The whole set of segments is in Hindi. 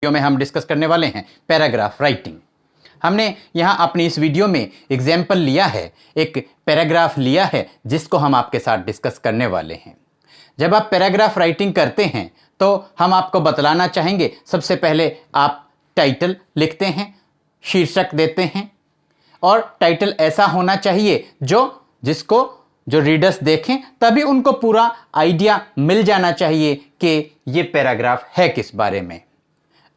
वीडियो में हम डिस्कस करने वाले हैं पैराग्राफ राइटिंग। हमने यहाँ अपनी इस वीडियो में एग्जाम्पल लिया है, एक पैराग्राफ लिया है जिसको हम आपके साथ डिस्कस करने वाले हैं। जब आप पैराग्राफ राइटिंग करते हैं तो हम आपको बतलाना चाहेंगे, सबसे पहले आप टाइटल लिखते हैं, शीर्षक देते हैं और टाइटल ऐसा होना चाहिए जिसको रीडर्स देखें तभी उनको पूरा आइडिया मिल जाना चाहिए कि ये पैराग्राफ है किस बारे में।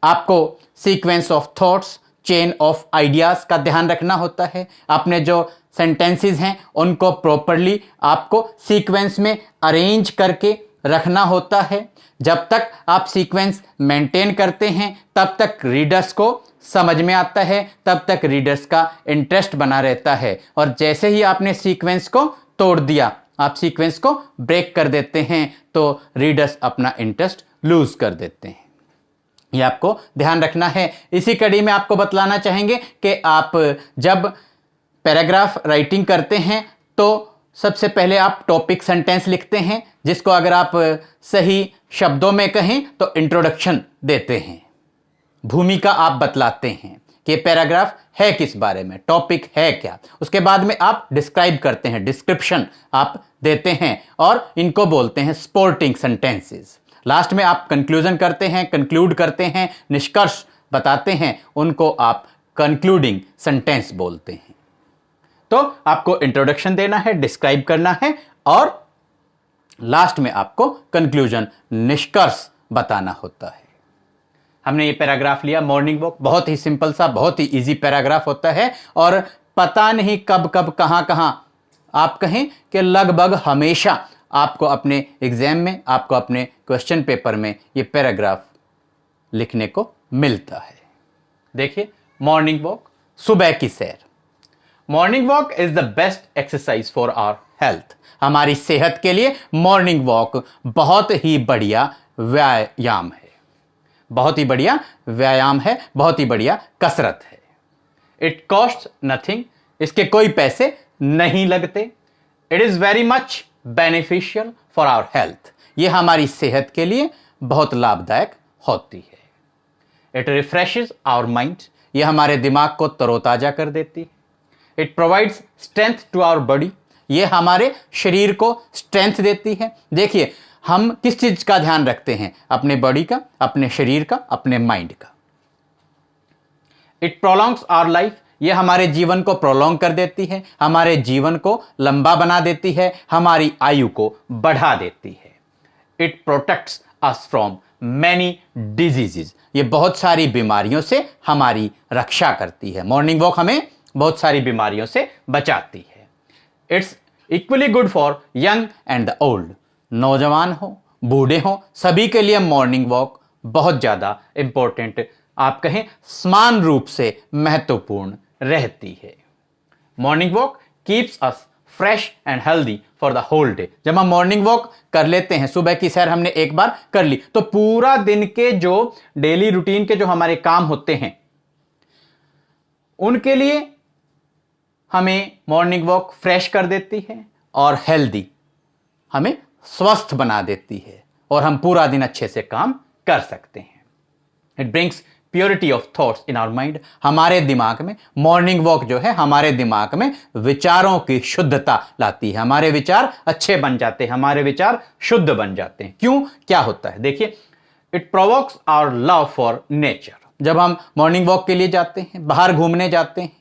आपको sequence of thoughts, chain of ideas का ध्यान रखना होता है। आपने जो सेंटेंसेस हैं उनको प्रॉपरली आपको सीक्वेंस में अरेंज करके रखना होता है। जब तक आप सीक्वेंस मेंटेन करते हैं तब तक रीडर्स को समझ में आता है, तब तक रीडर्स का इंटरेस्ट बना रहता है। और जैसे ही आपने सीक्वेंस को तोड़ दिया, आप सीक्वेंस को ब्रेक कर देते हैं तो रीडर्स अपना इंटरेस्ट लूज कर देते हैं। ये आपको ध्यान रखना है। इसी कड़ी में आपको बतलाना चाहेंगे कि आप जब पैराग्राफ राइटिंग करते हैं तो सबसे पहले आप टॉपिक सेंटेंस लिखते हैं, जिसको अगर आप सही शब्दों में कहें तो इंट्रोडक्शन देते हैं, भूमिका आप बतलाते हैं कि पैराग्राफ है किस बारे में, टॉपिक है क्या। उसके बाद में आप डिस्क्राइब करते हैं, डिस्क्रिप्शन आप देते हैं और इनको बोलते हैं सपोर्टिंग सेंटेंसेस। लास्ट में आप कंक्लूजन करते हैं, कंक्लूड करते हैं, निष्कर्ष बताते हैं, उनको आप कंक्लूडिंग सेंटेंस बोलते हैं। तो आपको इंट्रोडक्शन देना है, डिस्क्राइब करना है और लास्ट में आपको कंक्लूजन, निष्कर्ष बताना होता है। हमने ये पैराग्राफ लिया मॉर्निंग वॉक, बहुत ही सिंपल सा, बहुत ही इजी पैराग्राफ होता है और पता नहीं कब कब कहां कहां आप कहें कि लगभग हमेशा आपको अपने एग्जाम में, आपको अपने क्वेश्चन पेपर में ये पैराग्राफ लिखने को मिलता है। देखिए, मॉर्निंग वॉक, सुबह की सैर। Morning walk is the best exercise for our health. हमारी सेहत के लिए मॉर्निंग वॉक बहुत ही बढ़िया व्यायाम है, बहुत ही बढ़िया व्यायाम है, बहुत ही बढ़िया कसरत है। इट कॉस्ट नथिंग, इसके कोई पैसे नहीं लगते। It is very much beneficial for our health, ये हमारी सेहत के लिए बहुत लाभदायक होती है। इट रिफ्रेशेस आवर माइंड, ये हमारे दिमाग को तरोताजा कर देती है। It provides strength to our body, ये हमारे शरीर को स्ट्रेंथ देती है। देखिए, हम किस चीज का ध्यान रखते हैं, अपने बॉडी का, अपने शरीर का, अपने माइंड का। इट प्रोलॉन्ग्स आवर लाइफ, ये हमारे जीवन को प्रोलॉन्ग कर देती है, हमारे जीवन को लंबा बना देती है, हमारी आयु को बढ़ा देती है। It protects us from many diseases, ये बहुत सारी बीमारियों से हमारी रक्षा करती है। मॉर्निंग वॉक हमें बहुत सारी बीमारियों से बचाती है। It's equally good for young and the old, नौजवान हो, बूढ़े हो, सभी के लिए मॉर्निंग वॉक बहुत ज़्यादा इंपॉर्टेंट, आप कहें समान रूप से महत्वपूर्ण रहती है। Morning walk keeps us fresh and healthy for the whole day. जब हम मॉर्निंग वॉक कर लेते हैं, सुबह की सैर हमने एक बार कर ली, तो पूरा दिन के जो डेली रूटीन के जो हमारे काम होते हैं उनके लिए हमें मॉर्निंग वॉक फ्रेश कर देती है और हेल्दी, हमें स्वस्थ बना देती है और हम पूरा दिन अच्छे से काम कर सकते हैं। It brings purity of thoughts in our mind, हमारे दिमाग में मॉर्निंग वॉक जो है हमारे दिमाग में विचारों की शुद्धता लाती है। हमारे विचार अच्छे बन जाते हैं, हमारे विचार शुद्ध बन जाते हैं। क्यों, क्या होता है? देखिए, it provokes our love for nature. जब हम मॉर्निंग वॉक के लिए जाते हैं, बाहर घूमने जाते हैं,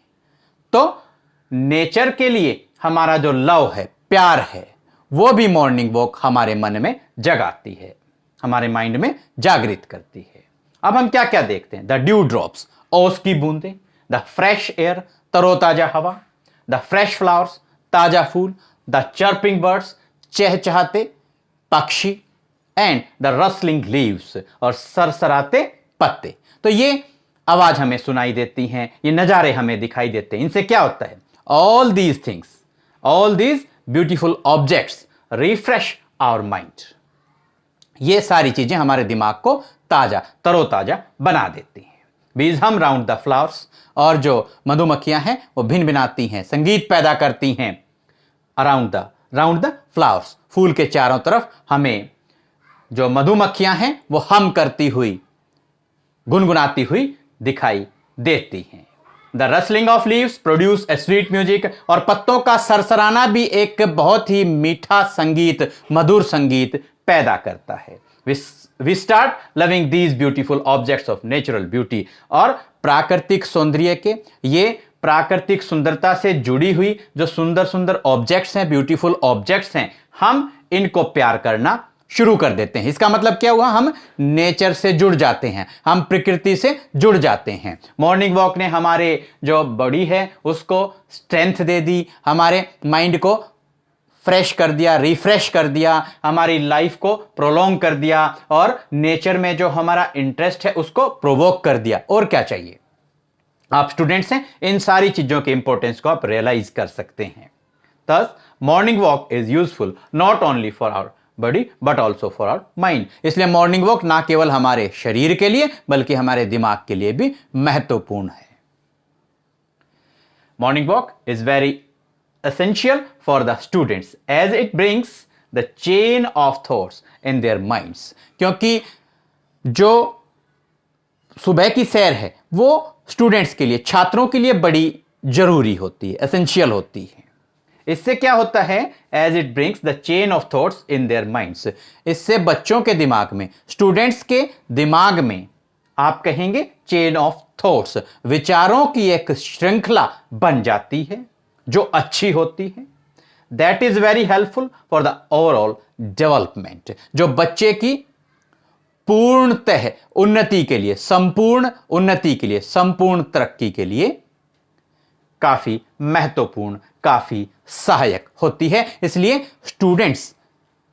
तो नेचर के लिए हमारा जो लव है, प्यार है, वो भी मॉर्निंग वॉक हमारे मन में जगाती है, हमारे माइंड में जागृत करती है। अब हम क्या क्या देखते हैं? द ड्यू ड्रॉप्स, ओस की बूंदें, द फ्रेश एयर, तरोताजा हवा, द फ्रेश फ्लावर्स, ताजा फूल, द चर्पिंग बर्ड्स, चहचहाते पक्षी, एंड द रसलिंग लीव्स, और सरसराते पत्ते। तो ये आवाज हमें सुनाई देती हैं, ये नजारे हमें दिखाई देते हैं। इनसे क्या होता है? All these things, all these beautiful objects refresh our mind, ये सारी चीजें हमारे दिमाग को ताजा, तरोताजा बना देती हैं। बीज हम राउंड द फ्लावर्स, और जो मधुमक्खियां हैं वो भिन भिनाती हैं, संगीत पैदा करती हैं राउंड द फ्लावर्स, फूल के चारों तरफ हमें जो मधुमक्खियां हैं वो हम करती हुई गुनगुनाती हुई दिखाई देती हैं। The rustling of leaves produce a sweet music, और पत्तों का सरसराना भी एक बहुत ही मीठा संगीत, मधुर संगीत पैदा करता है। We start loving these beautiful objects of natural beauty, और प्राकृतिक सौंदर्य के, ये प्राकृतिक सुंदरता से जुड़ी हुई जो सुंदर सुंदर ऑब्जेक्ट्स हैं, ब्यूटीफुल ऑब्जेक्ट्स हैं, हम इनको प्यार करना शुरू कर देते हैं। इसका मतलब क्या हुआ? हम नेचर से जुड़ जाते हैं, हम प्रकृति से जुड़ जाते हैं। मॉर्निंग वॉक ने हमारे जो बॉडी है उसको स्ट्रेंथ दे दी, हमारे माइंड को फ्रेश कर दिया, रिफ्रेश कर दिया, हमारी लाइफ को प्रोलॉन्ग कर दिया, और नेचर में जो हमारा इंटरेस्ट है उसको प्रोवोक कर दिया। और क्या चाहिए? आप स्टूडेंट्स हैं, इन सारी चीजों के इंपॉर्टेंस को आप रियलाइज कर सकते हैं। Thus morning walk is useful not only for our body but also for our mind. इसलिए मॉर्निंग वॉक ना केवल हमारे शरीर के लिए बल्कि हमारे दिमाग के लिए भी महत्वपूर्ण है। Morning walk is very essential for the students as it brings the chain of thoughts in their minds, क्योंकि जो सुबह की सैर है वो स्टूडेंट्स के लिए, छात्रों के लिए बड़ी जरूरी होती है, एसेंशियल होती है। इससे क्या होता है? as it brings the chain of thoughts in their minds, इससे बच्चों के दिमाग में, स्टूडेंट्स के दिमाग में, आप कहेंगे चेन ऑफ थॉट्स, विचारों की एक श्रृंखला बन जाती है जो अच्छी होती है। That is very helpful for the overall development, जो बच्चे की पूर्णतः उन्नति के लिए, संपूर्ण उन्नति के लिए, संपूर्ण तरक्की के लिए काफी महत्वपूर्ण, काफी सहायक होती है। इसलिए स्टूडेंट्स,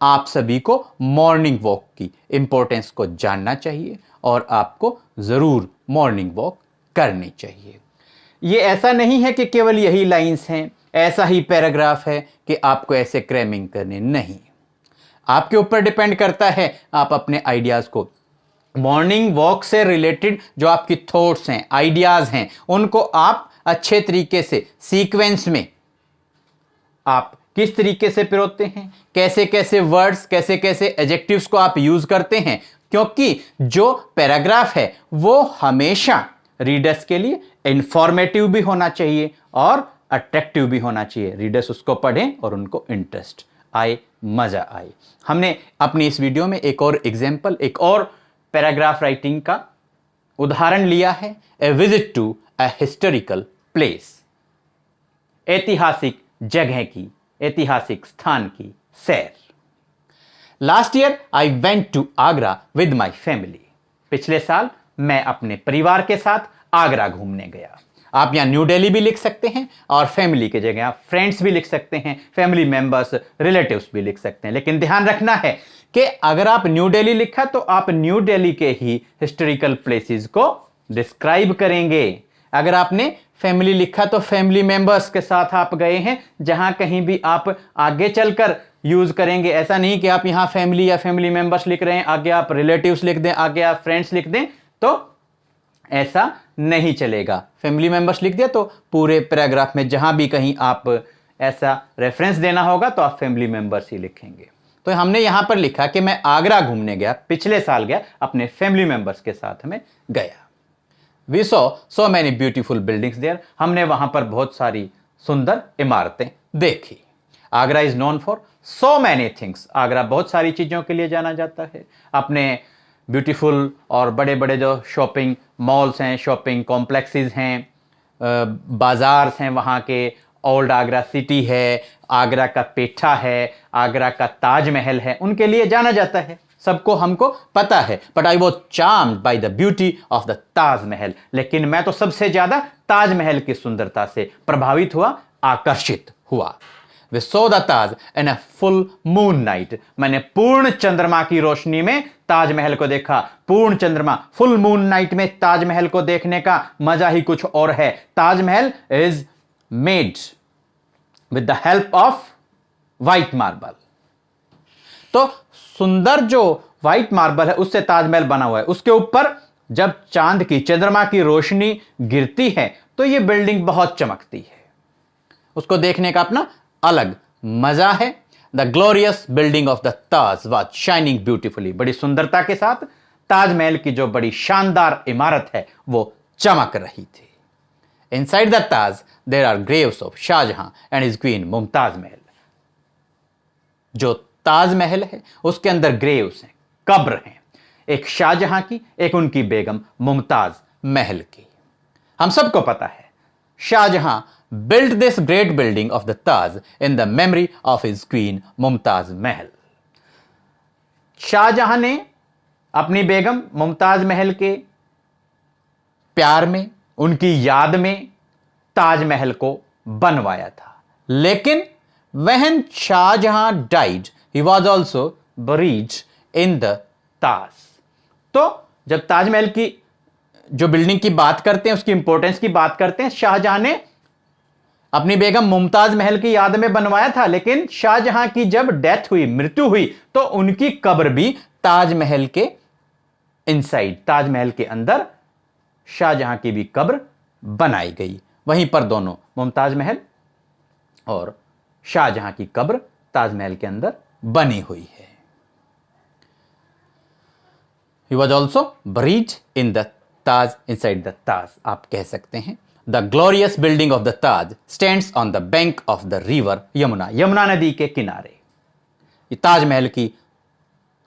आप सभी को मॉर्निंग वॉक की इंपॉर्टेंस को जानना चाहिए और आपको जरूर मॉर्निंग वॉक करनी चाहिए। ये ऐसा नहीं है कि केवल यही लाइंस हैं, ऐसा ही पैराग्राफ है कि आपको ऐसे क्रैमिंग करने, नहीं, आपके ऊपर डिपेंड करता है। आप अपने आइडियाज को, मॉर्निंग वॉक से रिलेटेड जो आपकी थॉट्स हैं, आइडियाज हैं, उनको आप अच्छे तरीके से सीक्वेंस में आप किस तरीके से पिरोते हैं, कैसे कैसे वर्ड्स, कैसे कैसे एडजेक्टिव्स को आप यूज करते हैं, क्योंकि जो पैराग्राफ है वो हमेशा रीडर्स के लिए इंफॉर्मेटिव भी होना चाहिए और अट्रैक्टिव भी होना चाहिए। रीडर्स उसको पढ़ें और उनको इंटरेस्ट आए, मजा आए। हमने अपनी इस वीडियो में एक और एग्जाम्पल, एक और पैराग्राफ राइटिंग का उदाहरण लिया है, a visit to a historical place, ऐतिहासिक जगह की, ऐतिहासिक स्थान की सैर। Last year I went to Agra with my family, पिछले साल मैं अपने परिवार के साथ आगरा घूमने गया। आप यहां न्यू दिल्ली भी लिख सकते हैं और फैमिली की जगह आप फ्रेंड्स भी लिख सकते हैं, फैमिली मेंबर्स, रिलेटिव्स भी लिख सकते हैं। लेकिन ध्यान रखना है कि अगर आप न्यू दिल्ली लिखा तो आप न्यू दिल्ली के ही हिस्टोरिकल प्लेसेस को डिस्क्राइब करेंगे। अगर आपने फैमिली लिखा तो फैमिली मेंबर्स के साथ आप गए हैं, जहां कहीं भी आप आगे चलकर यूज करेंगे। ऐसा नहीं कि आप यहां फैमिली या फैमिली मेंबर्स लिख रहे हैं, आगे आप रिलेटिव्स लिख दें, आगे आप फ्रेंड्स लिख दें, तो ऐसा नहीं चलेगा। फैमिली मेंबर्स लिख दिया तो पूरे पैराग्राफ में जहां भी कहीं आप ऐसा रेफरेंस देना होगा तो आप फैमिली मेंबर्स ही लिखेंगे। तो हमने यहां पर लिखा कि मैं आगरा घूमने गया, पिछले साल गया, अपने फैमिली मेंबर्स के साथ में गया। We saw so many beautiful buildings there, हमने वहां पर बहुत सारी सुंदर इमारतें देखी। Agra is known for so many things, Agra बहुत सारी चीजों के लिए जाना जाता है। अपने ब्यूटीफुल और बड़े बड़े जो शॉपिंग मॉल्स हैं, शॉपिंग कॉम्प्लेक्सेस हैं, बाजार्स हैं वहाँ के, ओल्ड आगरा सिटी है, आगरा का पेठा है, आगरा का ताजमहल है, उनके लिए जाना जाता है, सबको हमको पता है। But I was charmed by the beauty of the Taj Mahal, लेकिन मैं तो सबसे ज्यादा ताजमहल की सुंदरता से प्रभावित हुआ, आकर्षित हुआ। We saw the Taj in a full moon night, मैंने पूर्ण चंद्रमा की रोशनी में ताजमहल को देखा। पूर्ण चंद्रमा, फुल मून नाइट में ताजमहल को देखने का मजा ही कुछ और है। Taj Mahal is made with the help of white marble, तो सुंदर जो व्हाइट मार्बल है उससे ताजमहल बना हुआ है। उसके ऊपर जब चांद की, चंद्रमा की रोशनी गिरती है तो यह बिल्डिंग बहुत चमकती है, उसको देखने का अपना अलग मजा है। The glorious building of the Taj was shining beautifully, बड़ी सुंदरता के साथ ताजमहल की जो बड़ी शानदार इमारत है वो चमक रही थी। Inside the Taj, there are graves of Shahjahan and his queen Mumtaz Mahal. जो ताजमहल है उसके अंदर ग्रेव्स हैं, कब्र हैं, एक शाहजहां की, एक उनकी बेगम मुमताज महल की। हम सबको पता है Shahjahan built this great building of the Taj in the memory of his queen Mumtaz Mahal. Shahjahan ने अपनी बेगम मुमताज महल के प्यार में, उनकी याद में ताजमहल को बनवाया था। लेकिन when Shahjahan died, he was also buried in the Taj। तो जब ताजमहल की जो बिल्डिंग की बात करते हैं, उसकी इंपॉर्टेंस की बात करते हैं, शाहजहां ने अपनी बेगम मुमताज महल की याद में बनवाया था। लेकिन शाहजहां की जब डेथ हुई, मृत्यु हुई, तो उनकी कब्र भी ताजमहल के इनसाइड, ताजमहल के अंदर शाहजहां की भी कब्र बनाई गई। वहीं पर दोनों, मुमताज महल और शाहजहां की कब्र ताजमहल के अंदर बनी हुई है। He was also buried in the Taj, inside the Taj, आप कह सकते हैं। The glorious building of the Taj stands on the bank of the river Yamuna, Yamuna नदी के किनारे ये ताजमहल की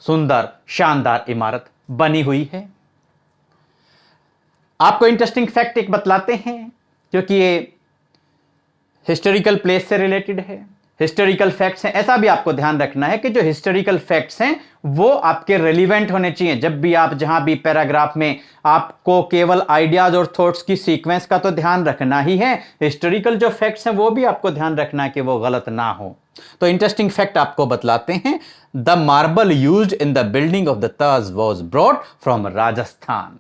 सुंदर शानदार इमारत बनी हुई है। आपको इंटरेस्टिंग फैक्ट एक बतलाते हैं, क्योंकि ये हिस्टोरिकल प्लेस से रिलेटेड है, हिस्टोरिकल फैक्ट्स हैं। ऐसा भी आपको ध्यान रखना है कि जो हिस्टोरिकल फैक्ट्स हैं वो आपके रेलिवेंट होने चाहिए। जब भी आप जहां भी पैराग्राफ में, आपको केवल आइडियाज और थॉट्स की सीक्वेंस का तो ध्यान रखना ही है, हिस्टोरिकल जो फैक्ट्स हैं वो भी आपको ध्यान रखना है कि वो गलत ना हो। तो इंटरेस्टिंग फैक्ट आपको बतलाते हैं। The marble used in the building of the Taj was brought from Rajasthan.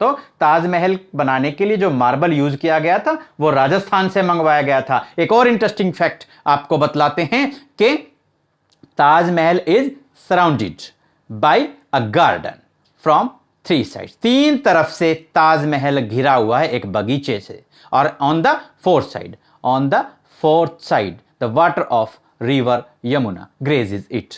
तो ताजमहल बनाने के लिए जो मार्बल यूज किया गया था वो राजस्थान से मंगवाया गया था। एक और इंटरेस्टिंग फैक्ट आपको बतलाते हैं कि Taj Mahal is surrounded by a garden from 3 sides. 3 तरफ से ताजमहल घिरा हुआ है एक बगीचे से। और on the 4th side the water of river Yamuna grazes it.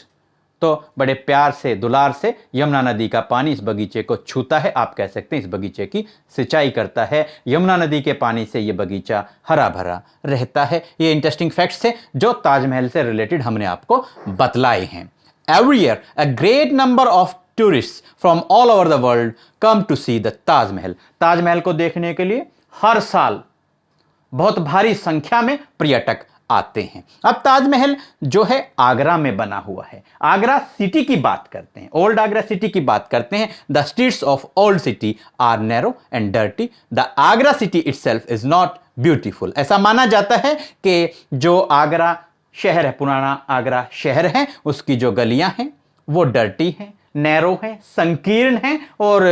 तो बड़े प्यार से, दुलार से यमुना नदी का पानी इस बगीचे को छूता है। आप कह सकते हैं इस बगीचे की सिंचाई करता है। यमुना नदी के पानी से यह बगीचा हरा भरा रहता है। ये इंटरेस्टिंग फैक्ट्स थे जो ताजमहल से रिलेटेड हमने आपको बतलाए हैं। Every year a great number of tourist from all over the world come to see the Taj Mahal. Taj Mahal को देखने के लिए हर साल बहुत भारी संख्या में पर्यटक आते हैं। अब ताजमहल जो है आगरा में बना हुआ है। आगरा सिटी की बात करते हैं, ओल्ड आगरा सिटी की बात करते हैं। The streets of old city are narrow and dirty. The Agra city itself is not beautiful. ऐसा माना जाता है कि जो आगरा शहर है, पुराना आगरा शहर है, उसकी जो गलियां हैं वो डर्टी हैं, नैरो हैं, संकीर्ण हैं। और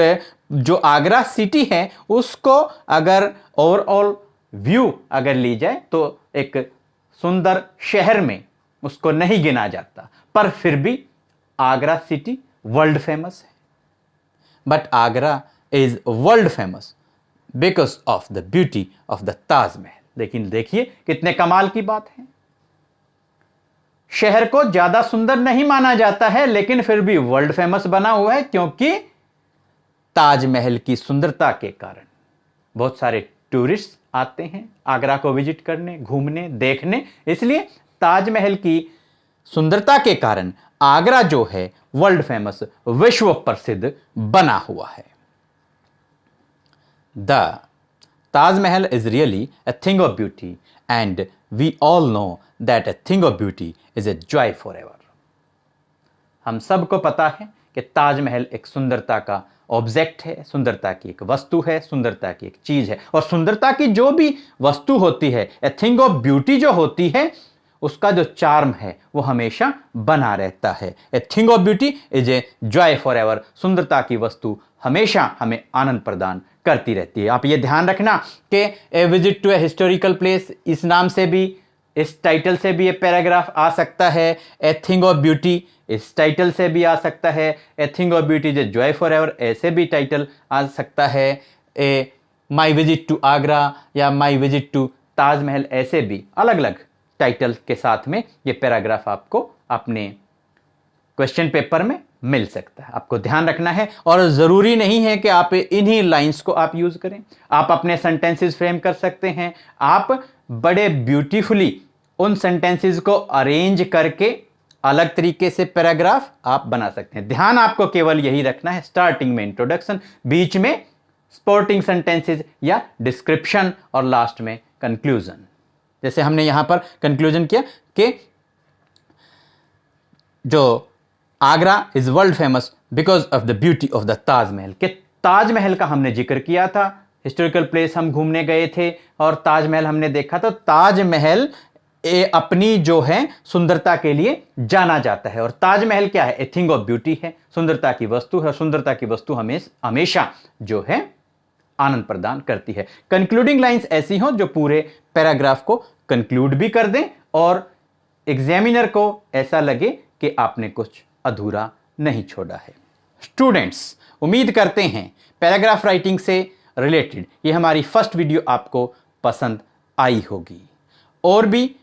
जो आगरा सिटी है उसको अगर ओवरऑल व्यू अगर ली जाए तो एक सुंदर शहर में उसको नहीं गिना जाता, पर फिर भी आगरा सिटी वर्ल्ड फेमस है। But Agra is world famous because of the beauty of the Taj Mahal. लेकिन देखिए कितने कमाल की बात है। शहर को ज्यादा सुंदर नहीं माना जाता है, लेकिन फिर भी वर्ल्ड फेमस बना हुआ है, क्योंकि ताजमहल की सुंदरता के कारण बहुत सारे टूरिस्ट आते हैं आगरा को विजिट करने, घूमने, देखने। इसलिए ताजमहल की सुंदरता के कारण आगरा जो है वर्ल्ड फेमस, विश्व प्रसिद्ध बना हुआ है। The Taj Mahal is really a thing of beauty and we all know that a thing of beauty is a joy for ever. हम सबको पता है कि ताजमहल एक सुंदरता का ऑब्जेक्ट है, सुंदरता की एक वस्तु है, सुंदरता की एक चीज है। और सुंदरता की जो भी वस्तु होती है, ए थिंग ऑफ ब्यूटी जो होती है, उसका जो चार्म है वो हमेशा बना रहता है। A thing of beauty is a joy for ever. सुंदरता की वस्तु हमेशा हमें आनंद प्रदान करती रहती है। आप ये ध्यान रखना कि a visit to a historical place, इस नाम से भी, इस टाइटल से भी ये पैराग्राफ आ सकता है। ए थिंग ऑफ ब्यूटी इस टाइटल से भी आ सकता है। A thing of beauty is a joy for ever, ऐसे भी टाइटल आ सकता है। ए माई विजिट टू आगरा या माई विजिट टू ताजमहल, ऐसे भी अलग अलग टाइटल के साथ में ये पैराग्राफ आपको अपने क्वेश्चन पेपर में मिल सकता है। आपको ध्यान रखना है और ज़रूरी नहीं है कि आप इन्हीं लाइंस को आप यूज़ करें। आप अपने सेंटेंसेस फ्रेम कर सकते हैं। आप बड़े ब्यूटीफुली उन सेंटेंसेस को अरेंज करके अलग तरीके से पैराग्राफ आप बना सकते हैं। ध्यान आपको केवल यही रखना है, स्टार्टिंग में इंट्रोडक्शन, बीच में सपोर्टिंग सेंटेंसेस या डिस्क्रिप्शन और लास्ट में कंक्लूजन। जैसे हमने यहां पर कंक्लूजन किया कि जो Agra is world famous because of the beauty of the Taj Mahal, के ताजमहल का हमने जिक्र किया था। हिस्टोरिकल प्लेस हम घूमने गए थे और ताजमहल हमने देखा। तो ताजमहल अपनी जो है सुंदरता के लिए जाना जाता है। और ताजमहल क्या है? ए थिंग ऑफ ब्यूटी है, सुंदरता की वस्तु है। सुंदरता की वस्तु हमेशा जो है आनंद प्रदान करती है। कंक्लूडिंग लाइंस ऐसी हो जो पूरे पैराग्राफ को कंक्लूड भी कर दें और एग्जामिनर को ऐसा लगे कि आपने कुछ अधूरा नहीं छोड़ा है। स्टूडेंट्स, उम्मीद करते हैं पैराग्राफ राइटिंग से रिलेटेड ये हमारी फर्स्ट वीडियो आपको पसंद आई होगी। और भी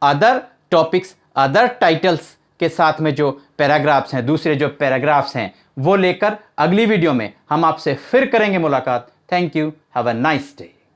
अदर टॉपिक्स, अदर टाइटल्स के साथ में जो पैराग्राफ्स हैं, दूसरे जो पैराग्राफ्स हैं, वो लेकर अगली वीडियो में हम आपसे फिर करेंगे मुलाकात। Thank you. Have a nice day.